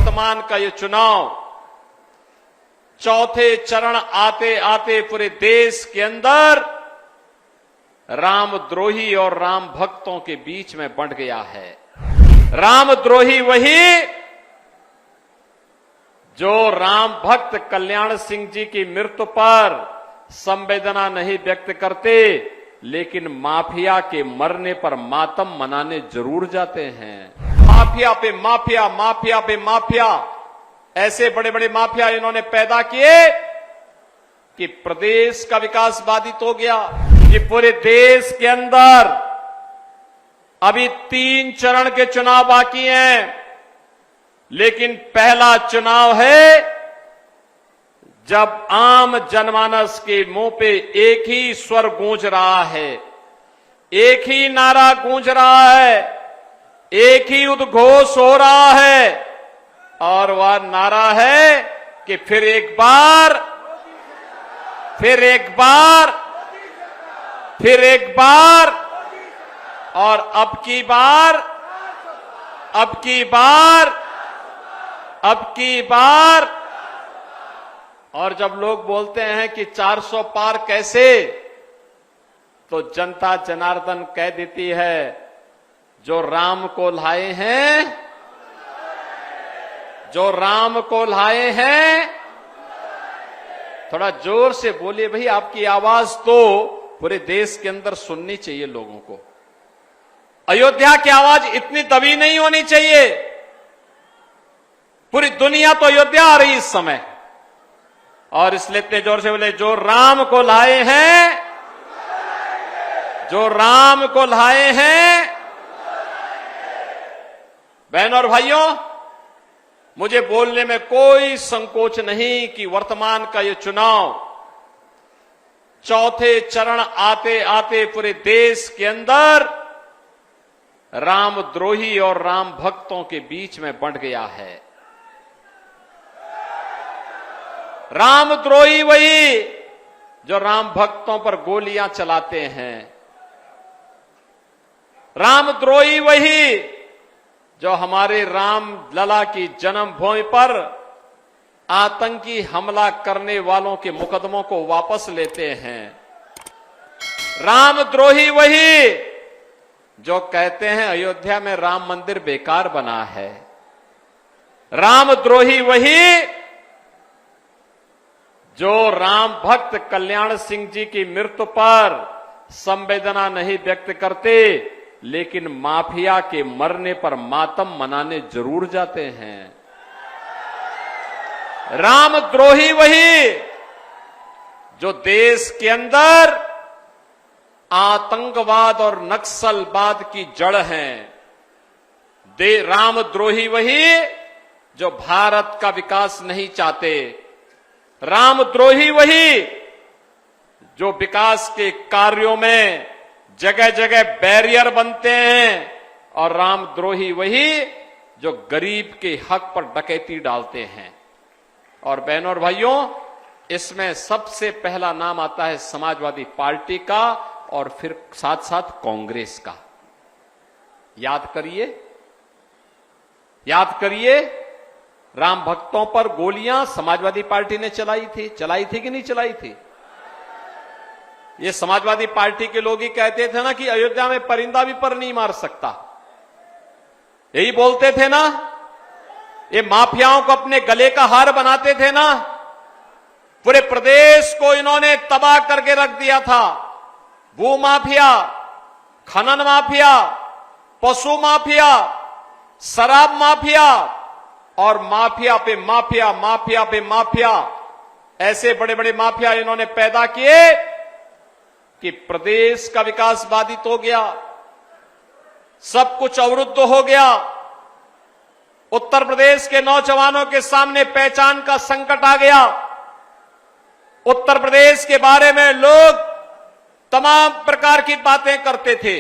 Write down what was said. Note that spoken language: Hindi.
वर्तमान का ये चुनाव चौथे चरण आते आते पूरे देश के अंदर रामद्रोही और राम भक्तों के बीच में बंट गया है। रामद्रोही वही जो राम भक्त कल्याण सिंह जी की मृत्यु पर संवेदना नहीं व्यक्त करते, लेकिन माफिया के मरने पर मातम मनाने जरूर जाते हैं। माफिया पे माफिया, माफिया पे माफिया, ऐसे बड़े बड़े माफिया इन्होंने पैदा किए कि प्रदेश का विकास बाधित हो गया। कि पूरे देश के अंदर अभी 3 चरण के चुनाव बाकी हैं, लेकिन पहला चुनाव है जब आम जनमानस के मुंह पे एक ही स्वर गूंज रहा है, एक ही नारा गूंज रहा है, एक ही उद्घोष हो रहा है, और वह नारा है कि फिर एक बार, फिर एक बार, फिर एक बार, और अब की बार, अब की बार, अब की बार। और जब लोग बोलते हैं कि 400 पार कैसे, तो जनता जनार्दन कह देती है जो राम को लाए हैं, जो राम को लाए हैं। थोड़ा जोर से बोलिए भाई, आपकी आवाज तो पूरे देश के अंदर सुननी चाहिए लोगों को। अयोध्या की आवाज इतनी दबी नहीं होनी चाहिए। पूरी दुनिया तो अयोध्या आ रही इस समय, और इसलिए इतने जोर से बोले जो राम को लाए हैं, जो राम को लाए हैं। बहनों और भाइयों, मुझे बोलने में कोई संकोच नहीं कि वर्तमान का ये चुनाव चौथे चरण आते आते पूरे देश के अंदर रामद्रोही और राम भक्तों के बीच में बंट गया है। रामद्रोही वही जो राम भक्तों पर गोलियां चलाते हैं। रामद्रोही वही जो हमारे राम लला की जन्मभूमि पर आतंकी हमला करने वालों के मुकदमों को वापस लेते हैं। रामद्रोही वही जो कहते हैं अयोध्या में राम मंदिर बेकार बना है। रामद्रोही वही जो राम भक्त कल्याण सिंह जी की मृत्यु पर संवेदना नहीं व्यक्त करते, लेकिन माफिया के मरने पर मातम मनाने जरूर जाते हैं। रामद्रोही वही जो देश के अंदर आतंकवाद और नक्सलवाद की जड़ हैं। रामद्रोही वही जो भारत का विकास नहीं चाहते। रामद्रोही वही जो विकास के कार्यों में जगह जगह बैरियर बनते हैं, और रामद्रोही वही जो गरीब के हक पर डकैती डालते हैं। और बहनों और भाइयों, इसमें सबसे पहला नाम आता है समाजवादी पार्टी का, और फिर साथ साथ कांग्रेस का। याद करिए, याद करिए, राम भक्तों पर गोलियां समाजवादी पार्टी ने चलाई थी कि नहीं चलाई थी? ये समाजवादी पार्टी के लोग ही कहते थे ना कि अयोध्या में परिंदा भी पर नहीं मार सकता। यही बोलते थे ना। ये माफियाओं को अपने गले का हार बनाते थे ना। पूरे प्रदेश को इन्होंने तबाह करके रख दिया था। भू माफिया, खनन माफिया, पशु माफिया, शराब माफिया, और माफिया पे माफिया, माफिया पे माफिया, ऐसे बड़े बड़े माफिया इन्होंने पैदा किए कि प्रदेश का विकास बाधित हो गया। सब कुछ अवरुद्ध हो गया। उत्तर प्रदेश के नौजवानों के सामने पहचान का संकट आ गया। उत्तर प्रदेश के बारे में लोग तमाम प्रकार की बातें करते थे।